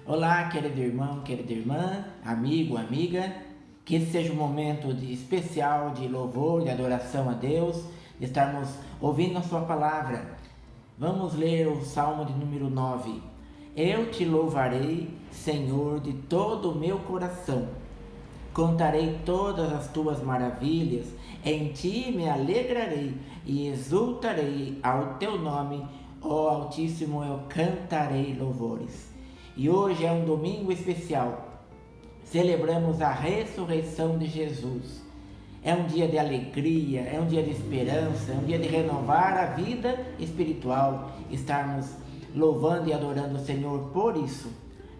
Olá, querido irmão, querida irmã, amigo, amiga, que esse seja um momento especial de louvor, de adoração a Deus, de estarmos ouvindo a sua palavra. Vamos ler o Salmo de número 9. Eu te louvarei, Senhor, de todo o meu coração. Contarei todas as tuas maravilhas, em ti me alegrarei e exultarei ao teu nome, ó Altíssimo, eu cantarei louvores. E hoje é um domingo especial. Celebramos a ressurreição de Jesus. É um dia de alegria, é um dia de esperança, é um dia de renovar a vida espiritual, estarmos louvando e adorando o Senhor por isso.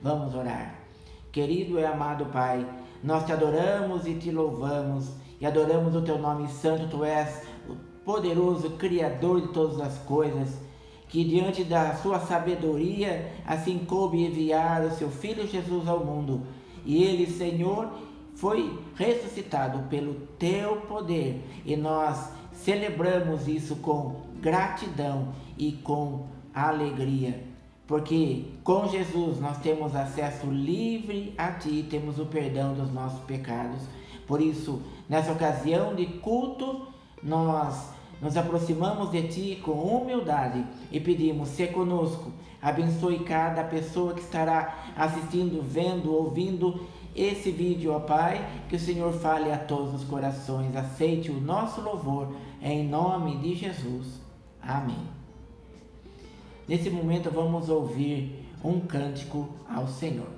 Vamos orar. Querido e amado Pai, nós te adoramos e te louvamos e adoramos o teu nome santo. Tu és o poderoso Criador de todas as coisas, que diante da sua sabedoria assim coube enviar o seu Filho Jesus ao mundo. E ele, Senhor, foi ressuscitado pelo teu poder. E nós celebramos isso com gratidão e com alegria. Porque com Jesus nós temos acesso livre a Ti, temos o perdão dos nossos pecados. Por isso, nessa ocasião de culto, nós nos aproximamos de Ti com humildade e pedimos, se conosco, abençoe cada pessoa que estará assistindo, vendo, ouvindo esse vídeo, ó Pai, que o Senhor fale a todos os corações, aceite o nosso louvor, em nome de Jesus. Amém. Nesse momento vamos ouvir um cântico ao Senhor.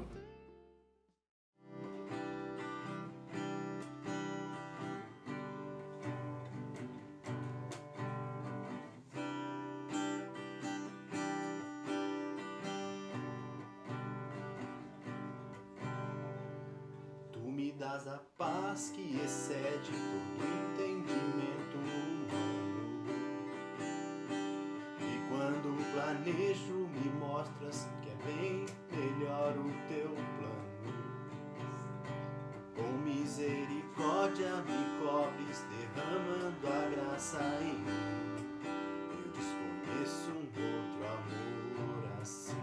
Me dás a paz que excede todo entendimento humano. E quando planejo, me mostras que é bem melhor o teu plano. Com misericórdia me cobres, derramando a graça em mim. Eu desconheço um outro amor assim.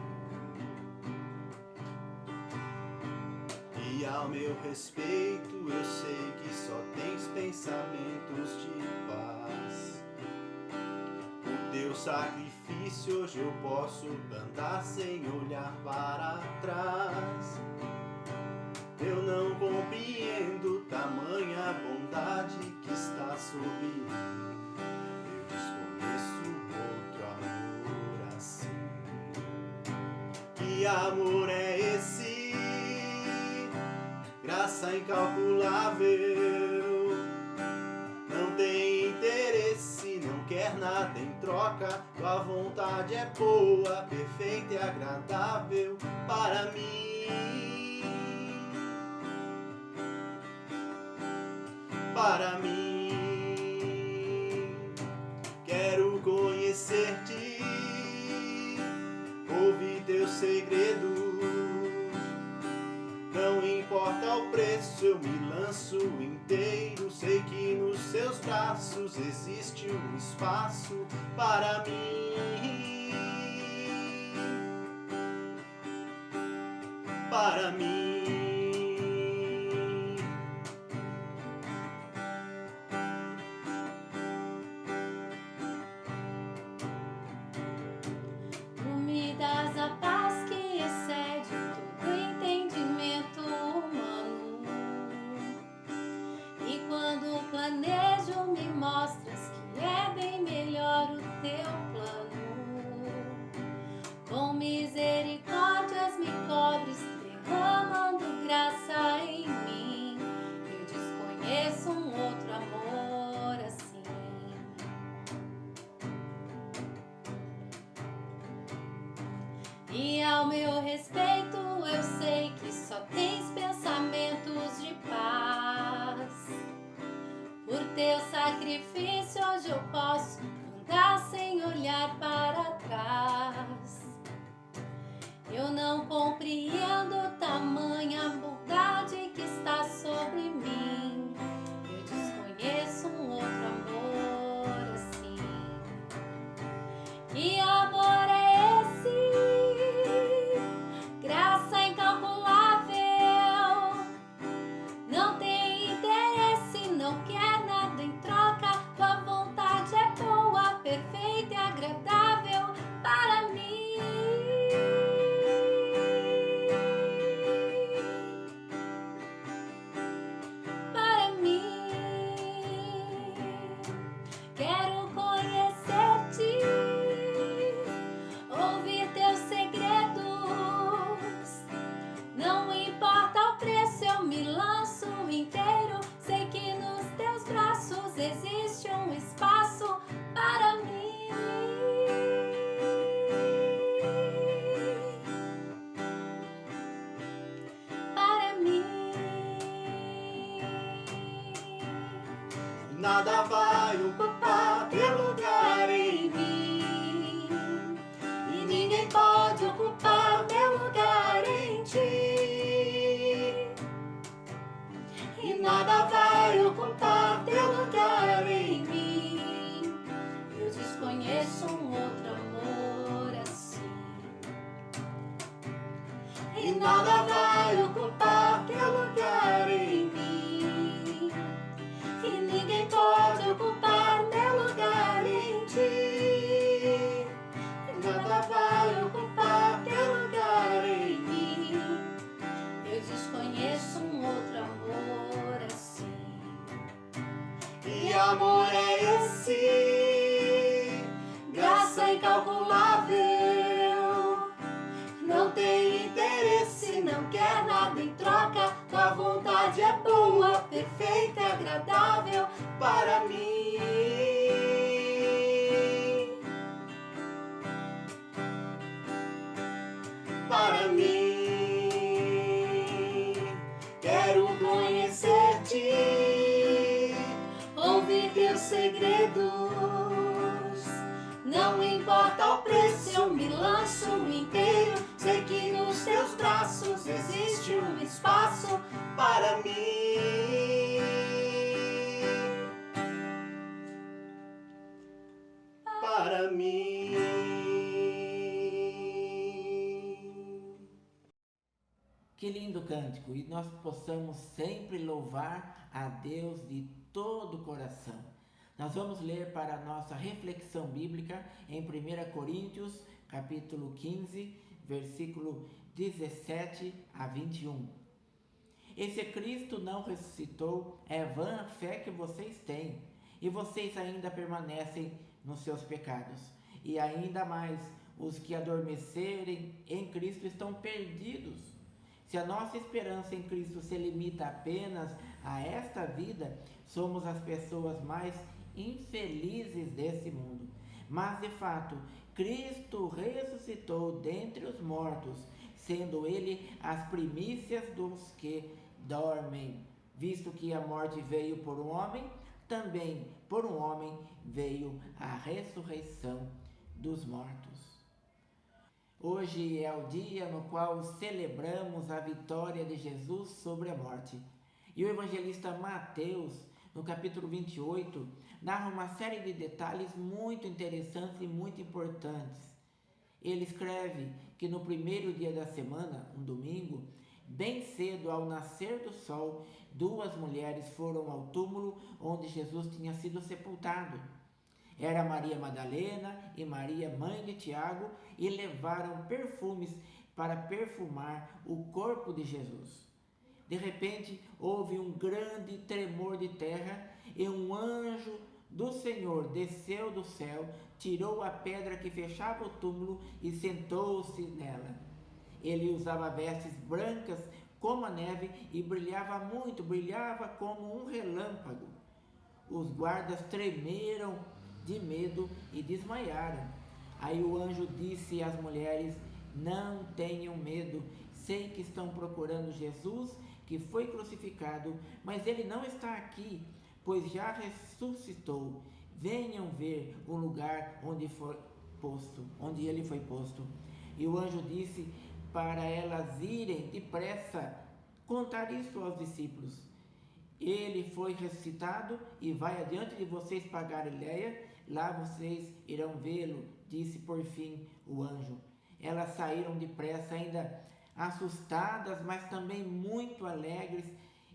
E ao meu respeito eu sei que só tens pensamentos de paz. Por teu sacrifício hoje eu posso andar sem olhar para trás. Eu não compreendo tamanha bondade que está sobre mim. Eu desconheço outro amor assim. Que amor é esse? Graça incalculável, não tem interesse, não quer nada em troca. Tua vontade é boa, perfeita e agradável para mim. Para mim, quero conhecer-te, ouvir teus segredos. Não importa o preço, eu me lanço inteiro. Sei que nos seus braços existe um espaço para mim. Para mim. Tu me dás a paz que excede todo entendimento humano. E quando planejo, me mostras que é bem melhor o teu plano. Com misericórdias me cobres, derramando graça em mim. Eu desconheço um outro amor assim. E ao meu respeito eu sei que só tens pensamentos de paz. Por teu sacrifício hoje eu posso andar sem olhar para trás. Eu não compreendo tamanha bondade que está sobre mim. Eu desconheço um outro amor assim. Que amor é esse? Graça em nada vai ocupar teu lugar em mim, e ninguém pode ocupar meu lugar em ti, e nada vai ocupar teu lugar em mim. Eu desconheço um outro amor assim, e nada vai ocupar teu lugar em mim, e ninguém pode ocupar meu lugar em ti, e nada vai ocupar teu lugar em mim. Eu desconheço um outro amor assim. Que amor é esse? Graça incalculável, não tem interesse, não quer nada em troca. Tua vontade é boa, perfeita e agradável para mim. Para mim, quero conhecer-te, ouvir teus segredos. Não importa o preço, eu me lanço inteiro. Sei que nos teus braços existe um espaço para mim. Para mim. Que lindo cântico! E nós possamos sempre louvar a Deus de todo o coração. Nós vamos ler para a nossa reflexão bíblica em 1 Coríntios, capítulo 15, versículo 17 a 21. E se Cristo não ressuscitou, é vã a fé que vocês têm, e vocês ainda permanecem nos seus pecados. E ainda mais, os que adormecerem em Cristo estão perdidos. Se a nossa esperança em Cristo se limita apenas a esta vida, somos as pessoas mais infelizes desse mundo. Mas, de fato, Cristo ressuscitou dentre os mortos, sendo Ele as primícias dos que dormem. Visto que a morte veio por um homem, também por um homem veio a ressurreição dos mortos. Hoje é o dia no qual celebramos a vitória de Jesus sobre a morte. E o evangelista Mateus, no capítulo 28, narra uma série de detalhes muito interessantes e muito importantes. Ele escreve que no primeiro dia da semana, um domingo, bem cedo ao nascer do sol, duas mulheres foram ao túmulo onde Jesus tinha sido sepultado. Era Maria Madalena e Maria, mãe de Tiago, e levaram perfumes para perfumar o corpo de Jesus. De repente, houve um grande tremor de terra e um anjo do Senhor desceu do céu, tirou a pedra que fechava o túmulo e sentou-se nela. Ele usava vestes brancas como a neve e brilhava muito, brilhava como um relâmpago. Os guardas tremeram de medo e desmaiaram. Aí o anjo disse às mulheres: não tenham medo, sei que estão procurando Jesus, que foi crucificado, mas ele não está aqui, pois já ressuscitou. Venham ver o lugar onde ele foi posto. E o anjo disse para elas irem depressa contar isso aos discípulos. Ele foi ressuscitado e vai adiante de vocês para Galiléia, lá vocês irão vê-lo, disse por fim o anjo. Elas saíram depressa, ainda assustadas, mas também muito alegres,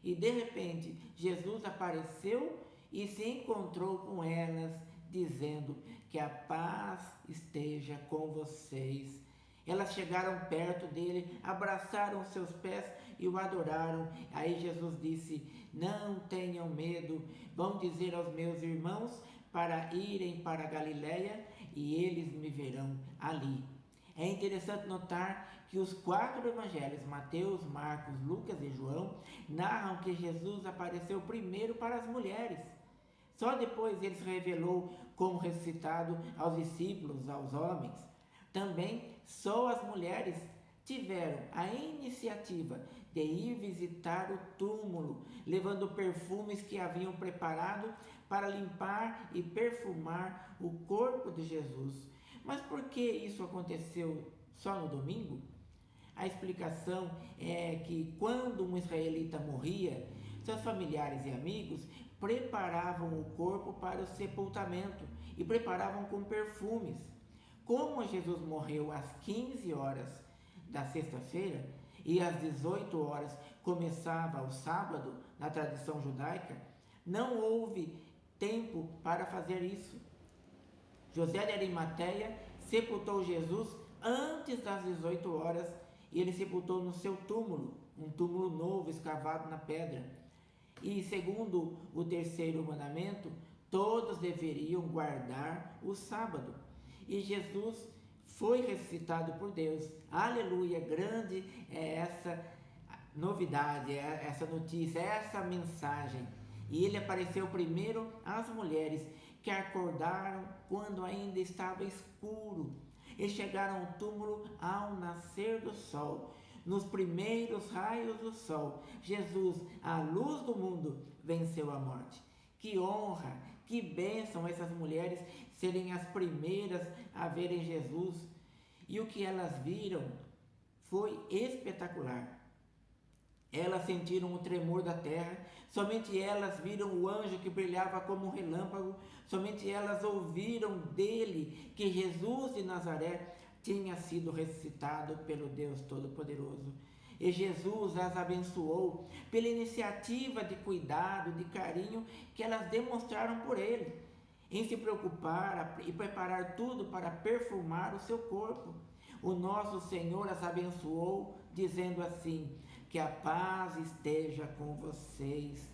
e de repente Jesus apareceu e se encontrou com elas, dizendo: que a paz esteja com vocês. Elas chegaram perto dele, abraçaram seus pés e o adoraram. Aí Jesus disse: não tenham medo, vão dizer aos meus irmãos para irem para a Galiléia e eles me verão ali. É interessante notar que os 4 evangelhos, Mateus, Marcos, Lucas e João, narram que Jesus apareceu primeiro para as mulheres. Só depois ele se revelou como ressuscitado aos discípulos, aos homens. Também só as mulheres tiveram a iniciativa de ir visitar o túmulo, levando perfumes que haviam preparado para limpar e perfumar o corpo de Jesus. Mas por que isso aconteceu só no domingo? A explicação é que quando um israelita morria, seus familiares e amigos preparavam o corpo para o sepultamento e preparavam com perfumes. Como Jesus morreu às 15 horas da sexta-feira e às 18 horas começava o sábado, na tradição judaica, não houve tempo para fazer isso. José de Arimateia sepultou Jesus antes das 18 horas e ele sepultou no seu túmulo, um túmulo novo escavado na pedra. E segundo o terceiro mandamento, todos deveriam guardar o sábado. E Jesus foi ressuscitado por Deus. Aleluia! Grande é essa novidade, é essa notícia, é essa mensagem. E ele apareceu primeiro às mulheres que acordaram quando ainda estava escuro e chegaram ao túmulo ao nascer do sol. Nos primeiros raios do sol, Jesus, a luz do mundo, venceu a morte. Que honra, que bênção essas mulheres serem as primeiras a verem Jesus. E o que elas viram foi espetacular. Elas sentiram o tremor da terra, somente elas viram o anjo que brilhava como um relâmpago, somente elas ouviram dele que Jesus de Nazaré tinha sido ressuscitado pelo Deus Todo-Poderoso. E Jesus as abençoou pela iniciativa de cuidado, de carinho que elas demonstraram por ele, em se preocupar e preparar tudo para perfumar o seu corpo. O nosso Senhor as abençoou, dizendo assim: que a paz esteja com vocês.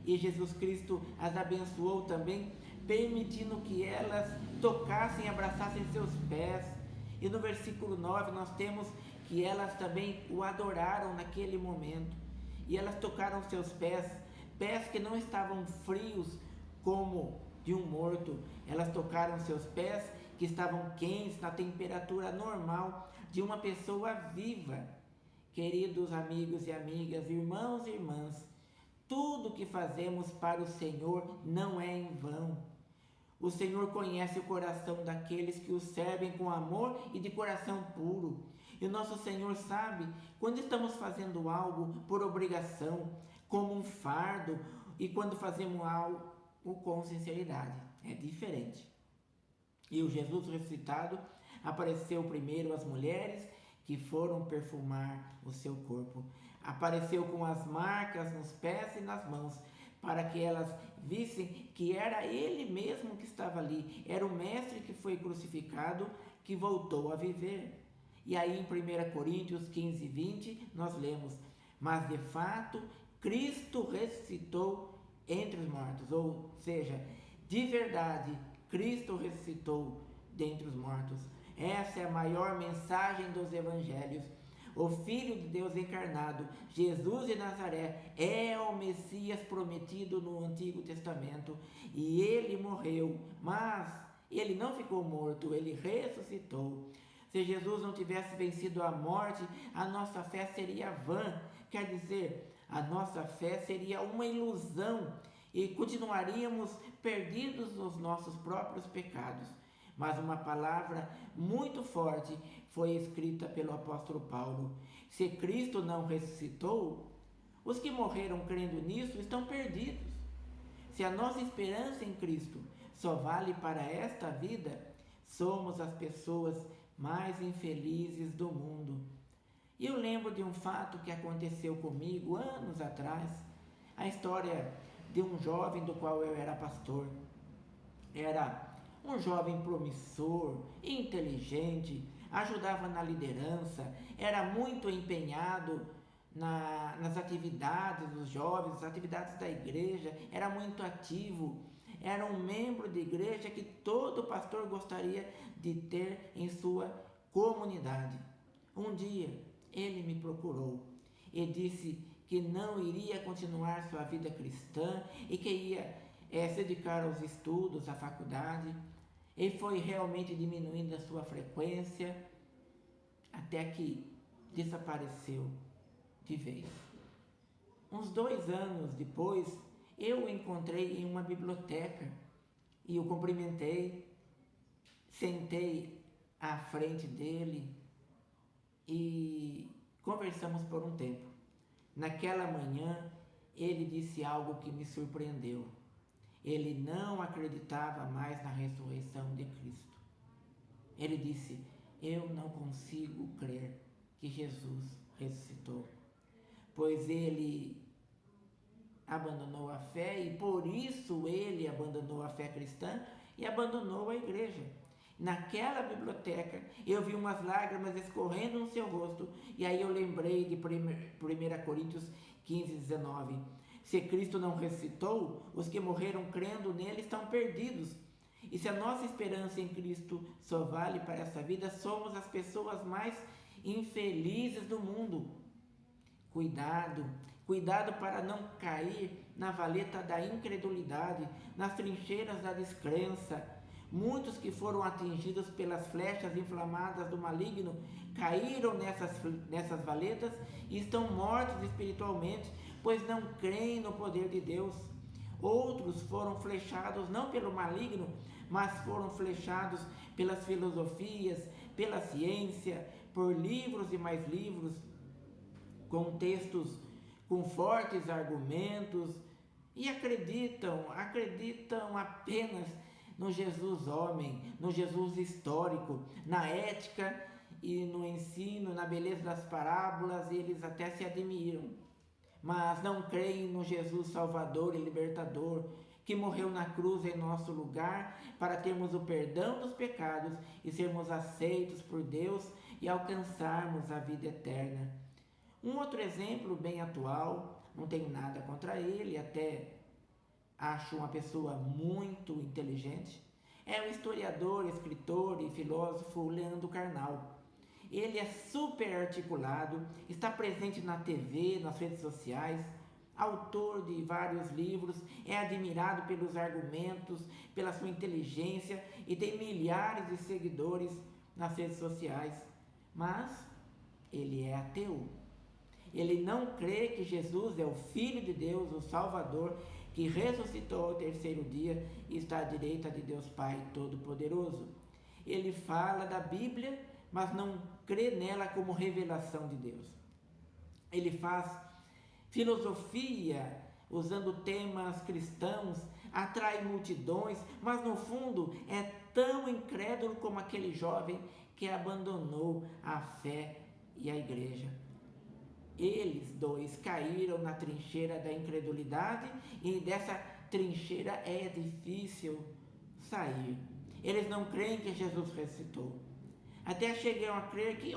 E Jesus Cristo as abençoou também, permitindo que elas tocassem e abraçassem seus pés. E no versículo 9 nós temos que elas também o adoraram naquele momento. E elas tocaram seus pés, pés que não estavam frios como de um morto. Elas tocaram seus pés que estavam quentes, na temperatura normal de uma pessoa viva. Queridos amigos e amigas, irmãos e irmãs, tudo que fazemos para o Senhor não é em vão. O Senhor conhece o coração daqueles que o servem com amor e de coração puro. E o nosso Senhor sabe quando estamos fazendo algo por obrigação, como um fardo, e quando fazemos algo com sinceridade. É diferente. E o Jesus ressuscitado apareceu primeiro às mulheres que foram perfumar o seu corpo. Apareceu com as marcas nos pés e nas mãos, para que elas vissem que era ele mesmo que estava ali. Era o mestre que foi crucificado, que voltou a viver. E aí em 1 Coríntios 15, 20, nós lemos: mas de fato Cristo ressuscitou entre os mortos. Ou seja, de verdade, Cristo ressuscitou dentre os mortos. Essa é a maior mensagem dos evangelhos. O Filho de Deus encarnado, Jesus de Nazaré, é o Messias prometido no Antigo Testamento. E ele morreu, mas ele não ficou morto, ele ressuscitou. Se Jesus não tivesse vencido a morte, a nossa fé seria vã. Quer dizer, a nossa fé seria uma ilusão e continuaríamos perdidos nos nossos próprios pecados. Mas uma palavra muito forte foi escrita pelo apóstolo Paulo: se Cristo não ressuscitou, os que morreram crendo nisso estão perdidos. Se a nossa esperança em Cristo só vale para esta vida, somos as pessoas mais infelizes do mundo. E eu lembro de um fato que aconteceu comigo anos atrás, a história de um jovem do qual eu era pastor. Era um jovem promissor, inteligente, ajudava na liderança, era muito empenhado nas atividades dos jovens, nas atividades da igreja, era muito ativo, era um membro de igreja que todo pastor gostaria de ter em sua comunidade. Um dia ele me procurou e disse que não iria continuar sua vida cristã e que ia se dedicar aos estudos, à faculdade. Ele foi realmente diminuindo a sua frequência até que desapareceu de vez. Uns 2 anos depois, eu o encontrei em uma biblioteca e o cumprimentei, sentei à frente dele e conversamos por um tempo. Naquela manhã, ele disse algo que me surpreendeu. Ele não acreditava mais na ressurreição de Cristo. Ele disse: eu não consigo crer que Jesus ressuscitou, pois ele abandonou a fé e por isso ele abandonou a fé cristã e abandonou a igreja. Naquela biblioteca eu vi umas lágrimas escorrendo no seu rosto e aí eu lembrei de 1 Coríntios 15, 19. Se Cristo não ressuscitou, os que morreram crendo nele estão perdidos. E se a nossa esperança em Cristo só vale para essa vida, somos as pessoas mais infelizes do mundo. Cuidado para não cair na valeta da incredulidade, nas trincheiras da descrença. Muitos que foram atingidos pelas flechas inflamadas do maligno caíram nessas valetas e estão mortos espiritualmente, pois não creem no poder de Deus. Outros foram flechados não pelo maligno, mas foram flechados pelas filosofias, pela ciência, por livros e mais livros, com textos com fortes argumentos, e acreditam apenas no Jesus homem, no Jesus histórico, na ética e no ensino, na beleza das parábolas, eles até se admiram, mas não creem no Jesus Salvador e Libertador, que morreu na cruz em nosso lugar para termos o perdão dos pecados e sermos aceitos por Deus e alcançarmos a vida eterna. Um outro exemplo bem atual, não tenho nada contra ele, até acho uma pessoa muito inteligente, é o historiador, escritor e filósofo Leandro Carnal. Ele é super articulado, está presente na TV, nas redes sociais, autor de vários livros, é admirado pelos argumentos, pela sua inteligência e tem milhares de seguidores nas redes sociais, mas ele é ateu. Ele não crê que Jesus é o Filho de Deus, o Salvador, que ressuscitou ao 3º dia e está à direita de Deus Pai Todo-Poderoso. Ele fala da Bíblia, mas não crê nela como revelação de Deus. Ele faz filosofia usando temas cristãos, atrai multidões, mas no fundo é tão incrédulo como aquele jovem que abandonou a fé e a igreja. Eles dois caíram na trincheira da incredulidade e dessa trincheira é difícil sair. Eles não creem que Jesus ressuscitou. Até chegam a crer que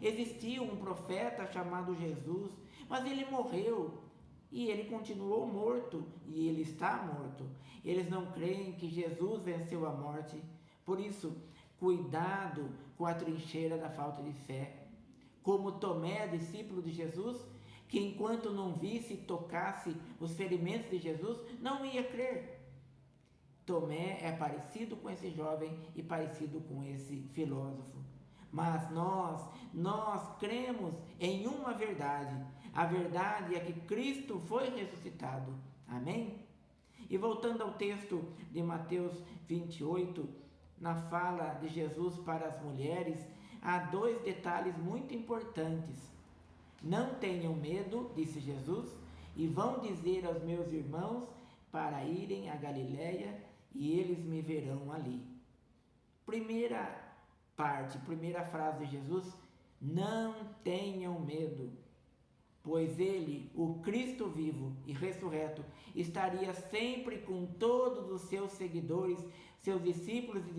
existiu um profeta chamado Jesus, mas ele morreu e ele continuou morto e ele está morto. Eles não creem que Jesus venceu a morte. Por isso, cuidado com a trincheira da falta de fé. Como Tomé, discípulo de Jesus, que enquanto não visse e tocasse os ferimentos de Jesus, não ia crer. Tomé é parecido com esse jovem e parecido com esse filósofo. Mas nós cremos em uma verdade. A verdade é que Cristo foi ressuscitado. Amém? E voltando ao texto de Mateus 28, na fala de Jesus para as mulheres, há 2 detalhes muito importantes. Não tenham medo, disse Jesus, e vão dizer aos meus irmãos para irem a Galiléia e eles me verão ali. Primeira frase de Jesus: não tenham medo, pois ele, o Cristo vivo e ressurreto, estaria sempre com todos os seus seguidores, seus discípulos e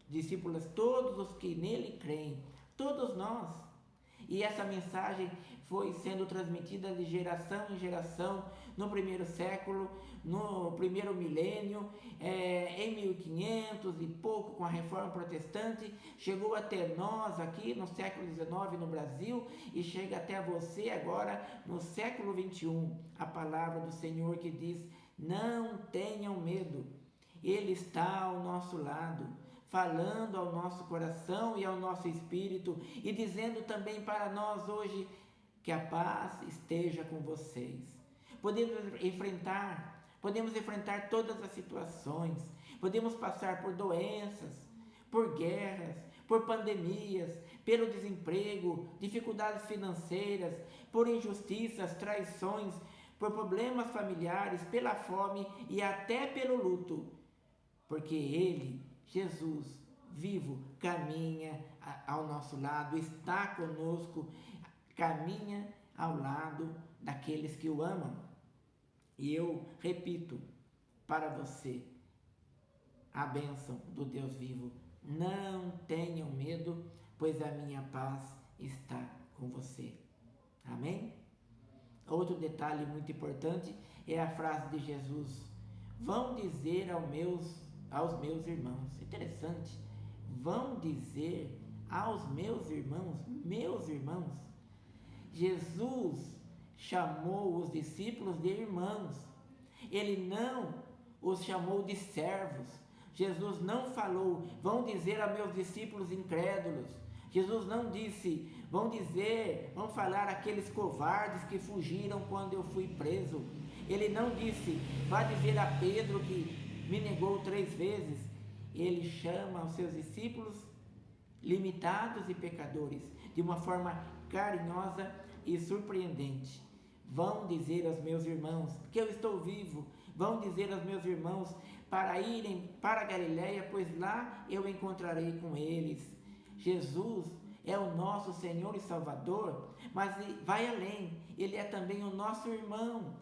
discípulas, todos os que nele creem, todos nós. E essa mensagem foi sendo transmitida de geração em geração, no 1º século, no 1º milênio, em 1500 e pouco, com a Reforma Protestante, chegou até nós aqui no século XIX no Brasil e chega até você agora no século XXI. A palavra do Senhor que diz: não tenham medo, Ele está ao nosso lado, falando ao nosso coração e ao nosso espírito e dizendo também para nós hoje Que a paz esteja com vocês. Podemos enfrentar todas as situações, podemos passar por doenças, por guerras, por pandemias, pelo desemprego, dificuldades financeiras, por injustiças, traições, por problemas familiares, pela fome e até pelo luto, porque Ele, Jesus, vivo, caminha ao nosso lado, está conosco, caminha ao lado daqueles que o amam. E eu repito para você a bênção do Deus vivo: não tenham medo, pois a minha paz está com você. Amém? Outro detalhe muito importante é a frase de Jesus: vão dizer aos meus irmãos. Interessante. Vão dizer aos meus irmãos. Jesus chamou os discípulos de irmãos. Ele não os chamou de servos. Jesus não falou, vão dizer a meus discípulos incrédulos. Jesus não disse, vão falar aqueles covardes que fugiram quando eu fui preso. Ele não disse, vá dizer a Pedro que me negou 3 vezes. Ele chama os seus discípulos limitados e pecadores de uma forma carinhosa e surpreendente. Vão dizer aos meus irmãos que eu estou vivo. Vão dizer aos meus irmãos para irem para a Galileia, pois lá eu encontrarei com eles. Jesus é o nosso Senhor e Salvador, mas vai além. Ele é também o nosso irmão,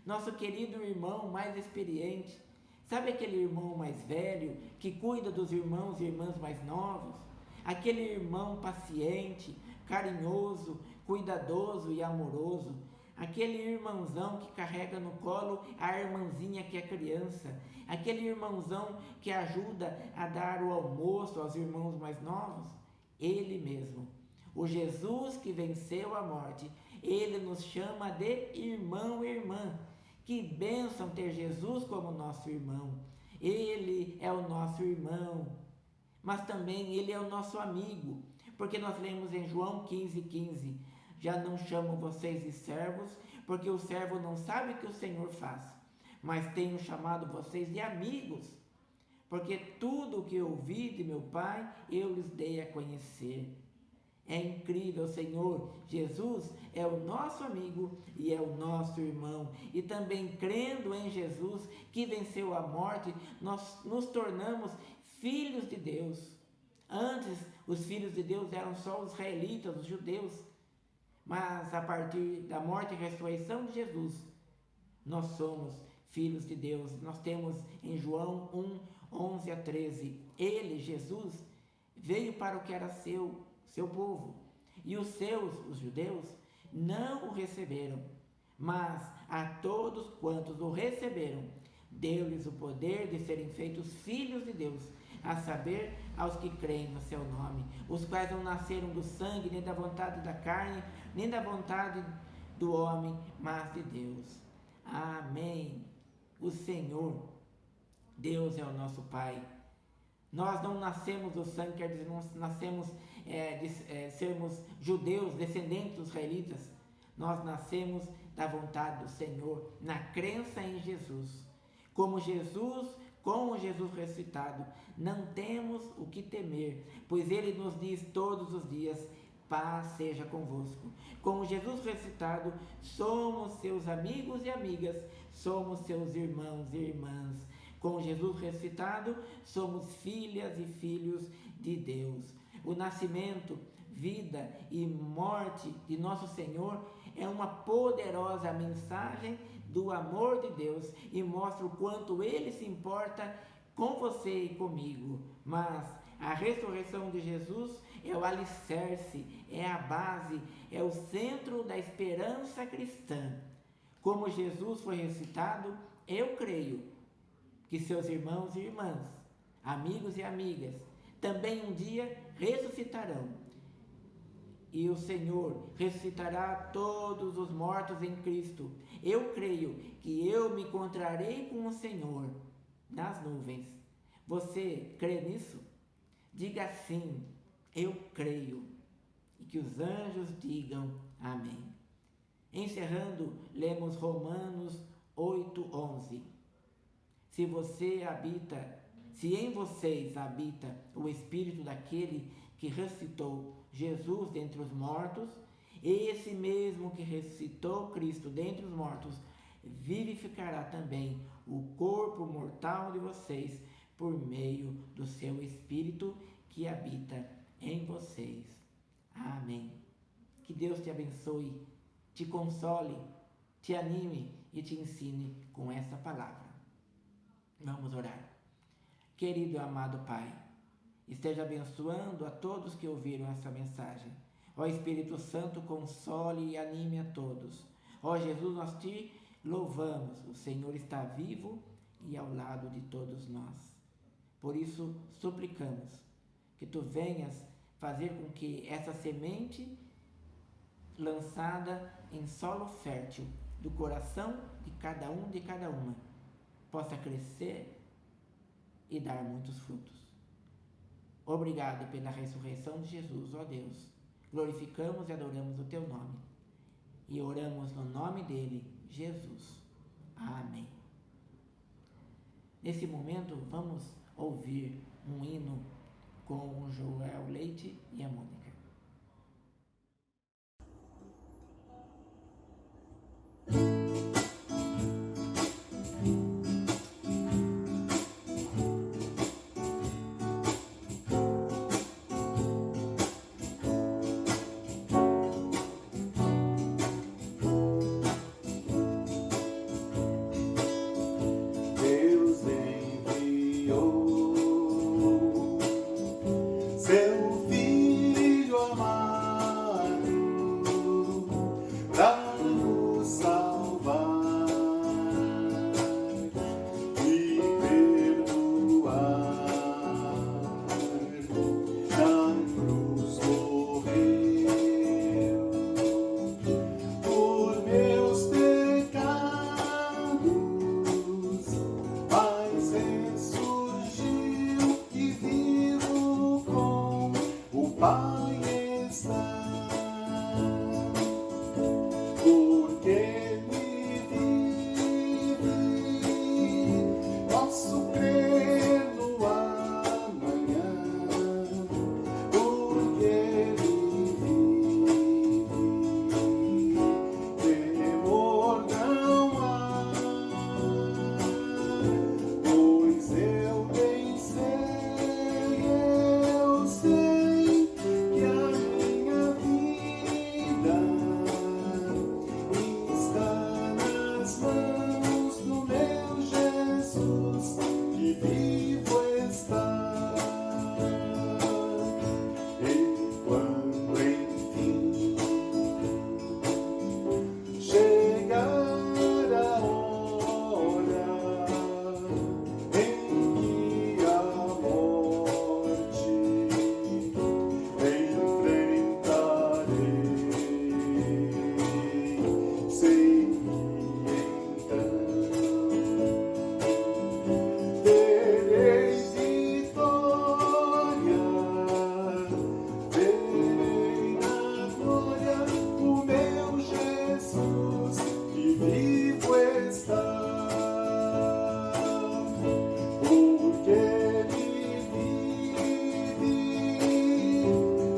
nosso querido irmão mais experiente. Sabe aquele irmão mais velho que cuida dos irmãos e irmãs mais novos? Aquele irmão paciente, carinhoso, cuidadoso e amoroso. Aquele irmãozão que carrega no colo a irmãzinha que é criança. Aquele irmãozão que ajuda a dar o almoço aos irmãos mais novos. Ele mesmo, o Jesus que venceu a morte, ele nos chama de irmão e irmã. Que bênção ter Jesus como nosso irmão. Ele é o nosso irmão, mas também ele é o nosso amigo, porque nós lemos em João 15:15, já não chamo vocês de servos, porque o servo não sabe o que o Senhor faz, mas tenho chamado vocês de amigos, porque tudo o que ouvi de meu Pai, eu lhes dei a conhecer. É incrível, Senhor. Jesus é o nosso amigo e é o nosso irmão. E também crendo em Jesus, que venceu a morte, nós nos tornamos filhos de Deus. Antes, os filhos de Deus eram só os israelitas, os judeus. Mas a partir da morte e ressurreição de Jesus, nós somos filhos de Deus. Nós temos em João 1:11-13. Ele, Jesus, veio para o que era seu povo, e os judeus, não o receberam, mas a todos quantos o receberam, deu-lhes o poder de serem feitos filhos de Deus, a saber, aos que creem no seu nome, os quais não nasceram do sangue, nem da vontade da carne, nem da vontade do homem, mas de Deus. Amém. O Senhor, Deus é o nosso Pai. Nós não nascemos do sangue, quer dizer, não nascemos de sermos judeus, descendentes dos israelitas. Nós nascemos da vontade do Senhor, na crença em Jesus. Com o Jesus ressuscitado, não temos o que temer, pois Ele nos diz todos os dias, paz seja convosco. Com o Jesus ressuscitado, somos seus amigos e amigas, somos seus irmãos e irmãs. Com Jesus ressuscitado, somos filhas e filhos de Deus. O nascimento, vida e morte de nosso Senhor é uma poderosa mensagem do amor de Deus e mostra o quanto Ele se importa com você e comigo. Mas a ressurreição de Jesus é o alicerce, é a base, é o centro da esperança cristã. Como Jesus foi ressuscitado, eu creio que seus irmãos e irmãs, amigos e amigas, também um dia ressuscitarão. E o Senhor ressuscitará todos os mortos em Cristo. Eu creio que eu me encontrarei com o Senhor nas nuvens. Você crê nisso? Diga sim, eu creio. E que os anjos digam Amém. Encerrando, lemos Romanos 8:11. Se em vocês habita o Espírito daquele que ressuscitou Jesus dentre os mortos, esse mesmo que ressuscitou Cristo dentre os mortos vivificará também o corpo mortal de vocês por meio do seu Espírito que habita em vocês. Amém. Que Deus te abençoe, te console, te anime e te ensine com essa palavra. Vamos orar. Querido e amado Pai, esteja abençoando a todos que ouviram essa mensagem. Ó Espírito Santo, console e anime a todos. Ó Jesus, nós te louvamos. O Senhor está vivo e ao lado de todos nós. Por isso, suplicamos que tu venhas fazer com que essa semente lançada em solo fértil do coração de cada um, de cada uma, possa crescer e dar muitos frutos. Obrigado pela ressurreição de Jesus, ó Deus. Glorificamos e adoramos o teu nome. E oramos no nome dele, Jesus. Amém. Nesse momento, vamos ouvir um hino com o Joel Leite e a Mônica. Seu Filho amado, pra nos salvar e perdoar. Na cruz morreu por meus pecados, mas ressurgiu e vivo com o Pai está, porque Ele vive. Posso crer no amanhã, porque Ele vive. Temor não há, pois eu bem sei, eu sei que a minha vida está nas mãos do meu Jesus, que vivo está. E quando enfim chegar a hora em que a morte enfrentarei, sei então terei vitória, verei na glória o meu Jesus, que vivo está, porque Ele vive.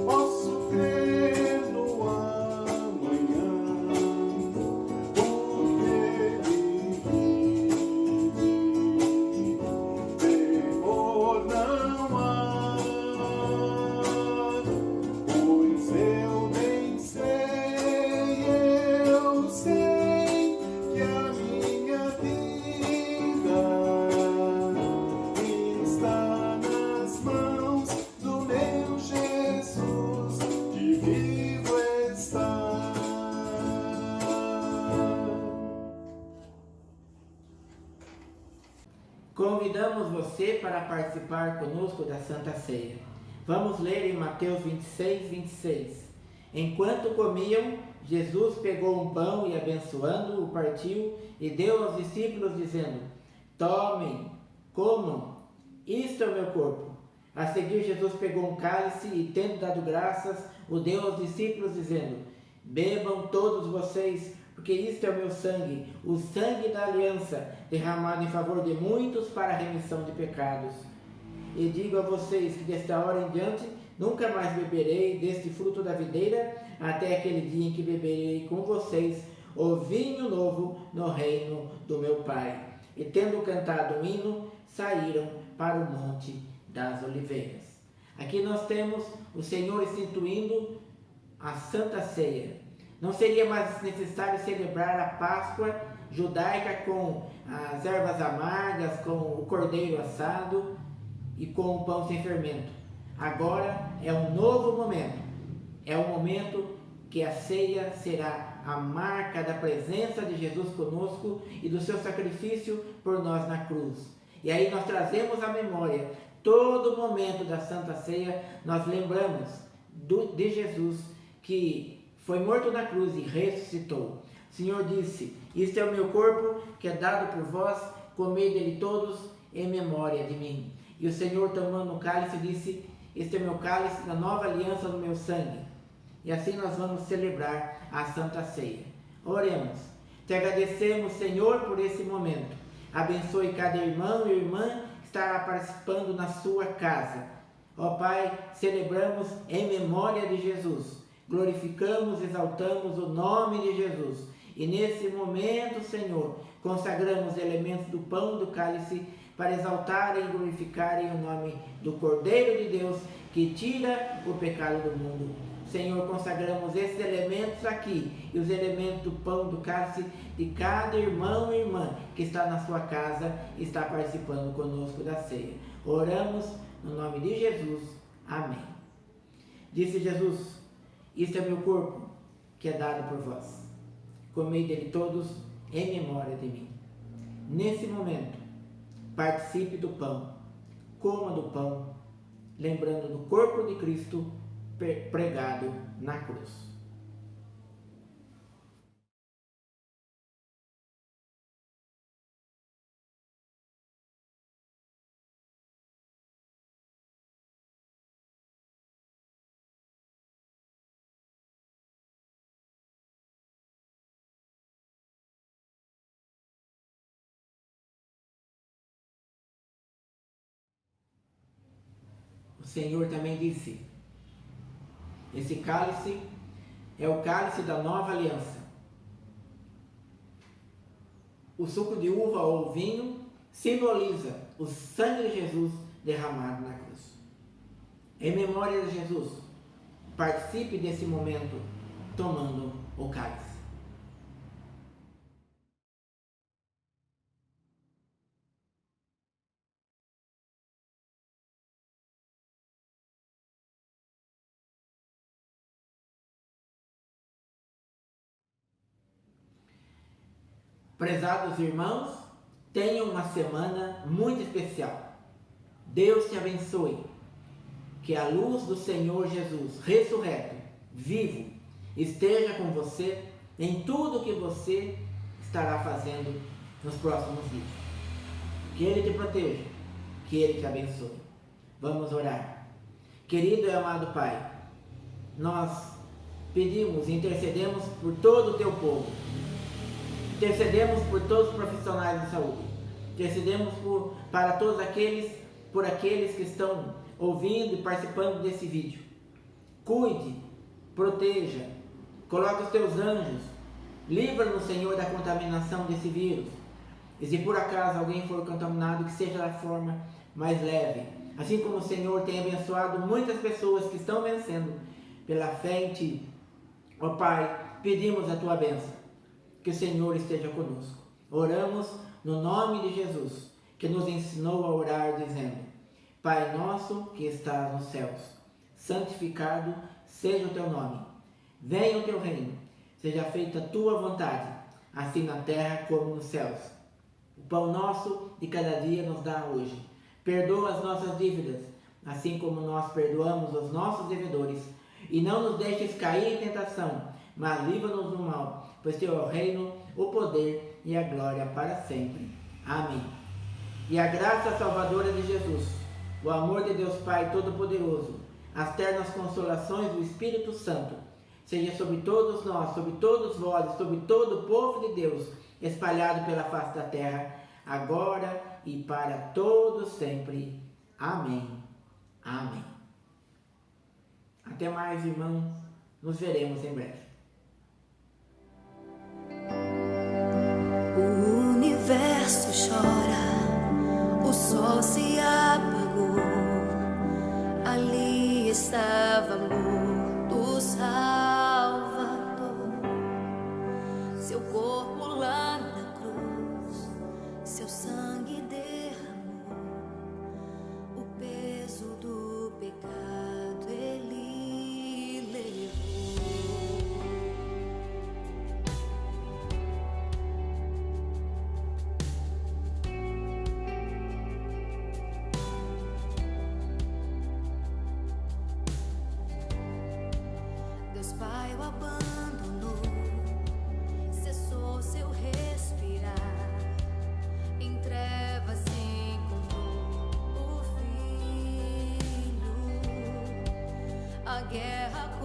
Posso crer no amanhã, porque Ele vive. Temor não há, pois eu bem sei, eu sei que a minha vida está nas mãos do meu Jesus, que vivo está. Convidamos você para participar conosco da Santa Ceia. Vamos ler em Mateus 26:26. Enquanto comiam, Jesus pegou um pão e, abençoando-o, o partiu e deu aos discípulos, dizendo: tomem, comam, isto é o meu corpo. A seguir, Jesus pegou um cálice e, tendo dado graças, o deu aos discípulos, dizendo: Bebam todos vocês, porque isto é o meu sangue, o sangue da aliança, derramado em favor de muitos para a remissão de pecados. E digo a vocês que desta hora em diante nunca mais beberei deste fruto da videira, até aquele dia em que beberei com vocês o vinho novo no reino do meu Pai. E tendo cantado um hino, saíram para o Monte das Oliveiras. Aqui nós temos o Senhor instituindo a Santa Ceia. Não seria mais necessário celebrar a Páscoa judaica com as ervas amargas, com o cordeiro assado e com o pão sem fermento. Agora é um novo momento. É o momento que a ceia será a marca da presença de Jesus conosco e do seu sacrifício por nós na cruz. E aí nós trazemos à memória todo momento da Santa Ceia, nós lembramos de Jesus que foi morto na cruz e ressuscitou. O Senhor disse: "Isto é o meu corpo que é dado por vós, comei dele todos em memória de mim." E o Senhor, tomando o cálice, disse: "Este é o meu cálice da nova aliança do meu sangue." E assim nós vamos celebrar a Santa Ceia. Oremos. Te agradecemos, Senhor, por esse momento. Abençoe cada irmão e irmã que estará participando na sua casa. Ó Pai, celebramos em memória de Jesus. Glorificamos, exaltamos o nome de Jesus. E nesse momento, Senhor, consagramos elementos do pão e do cálice para exaltarem e glorificarem o nome do Cordeiro de Deus que tira o pecado do mundo. Senhor, consagramos esses elementos aqui e os elementos do pão, do cálice de cada irmão e irmã que está na sua casa e está participando conosco da ceia. Oramos no nome de Jesus. Amém. Disse Jesus: "Isto é meu corpo que é dado por vós. Comei dele todos em memória de mim." Nesse momento, participe do pão, coma do pão, lembrando do corpo de Cristo pregado na cruz. O Senhor também disse: "Esse cálice é o cálice da nova aliança." O suco de uva ou vinho simboliza o sangue de Jesus derramado na cruz. Em memória de Jesus, participe desse momento tomando o cálice. Prezados irmãos, tenham uma semana muito especial. Deus te abençoe. Que a luz do Senhor Jesus, ressurreto, vivo, esteja com você em tudo que você estará fazendo nos próximos dias. Que Ele te proteja, que Ele te abençoe. Vamos orar. Querido e amado Pai, nós pedimos e intercedemos por todo o teu povo. Intercedemos por todos os profissionais de saúde. Intercedemos para todos aqueles que estão ouvindo e participando desse vídeo. Cuide, proteja, coloque os teus anjos, livra-nos, Senhor, da contaminação desse vírus. E se por acaso alguém for contaminado, que seja da forma mais leve. Assim como o Senhor tem abençoado muitas pessoas que estão vencendo pela fé em Ti. Ó Pai, pedimos a Tua bênção. Que o Senhor esteja conosco. Oramos no nome de Jesus, que nos ensinou a orar dizendo: Pai nosso que estás nos céus, santificado seja o teu nome. Venha o teu reino, seja feita a tua vontade, assim na terra como nos céus. O pão nosso de cada dia nos dá hoje. Perdoa as nossas dívidas, assim como nós perdoamos os nossos devedores. E não nos deixes cair em tentação, mas livra-nos do mal, pois teu é o reino, o poder e a glória para sempre. Amém. E a graça salvadora de Jesus, o amor de Deus Pai Todo-Poderoso, as ternas consolações do Espírito Santo, seja sobre todos nós, sobre todos vós, sobre todo o povo de Deus, espalhado pela face da terra, agora e para todos sempre. Amém. Amém. Até mais, irmãos. Nos veremos em breve. O universo chora, o sol se apagou. Ali estava morto Salvador. Seu corpo lá na cruz, seu sangue derramou. O peso do pecado ele levou. Deus Pai o abandonou, cessou seu respirar, em trevas encontrou o Filho. A guerra